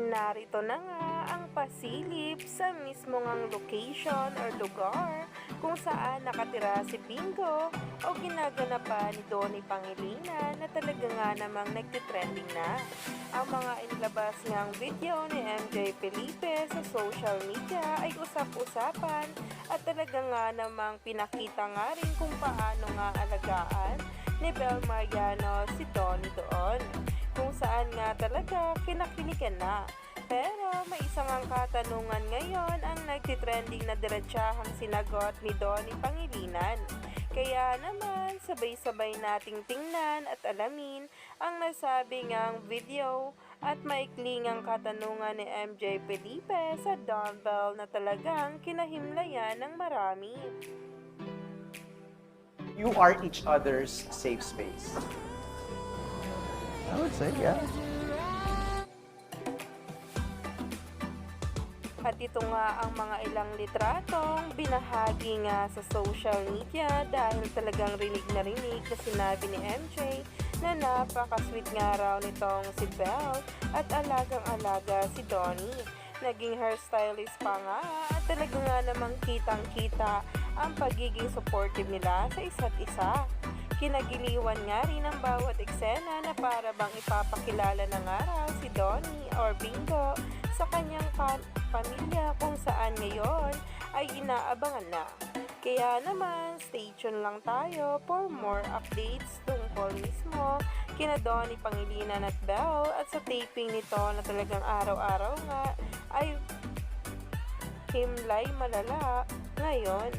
Narito na nga ang pasilip sa mismo ngang location or lugar kung saan nakatira si Bingo o ginaganapan ni Donnie Pangilinan na talaga nga namang nagtitrending na. Ang mga inilabas ngang video ni MJ Felipe sa social media ay usap-usapan at talaga nga namang pinakita nga rin kung paano nga alagaan ni Bel Mariano si Donnie doon, kung saan nga talaga kinakiligan na. Pero may isang ang katanungan ngayon ang nagtitrending na diretsahang sinagot ni Donnie Pangilinan. Kaya naman sabay-sabay nating tingnan at alamin ang nasabi ngang video at maikling ang katanungan ni MJ Felipe sa dumbbell na talagang kinahimlayan ng marami. You are each other's safe space. I would say, yeah. At ito nga ang mga ilang litratong binahagi nga sa social media dahil talagang rinig na sinabi ni MJ na napaka-sweet nga raw nitong si Belle at alagang-alaga si Donnie. Naging hairstylist pa nga at talaga nga namang kitang-kita ang pagiging supportive nila sa isa't isa. Kinagiliwan nga rin ang bawat eksena na para bang ipapakilala na nga raw si Donnie or Bingo sa kanyang pamilya kung saan ngayon ay inaabangan na. Kaya naman, stay tuned lang tayo for more updates tungkol mismo kina Donnie Pangilinan at Belle at sa taping nito na talagang araw-araw nga ay himlay malala ngayon.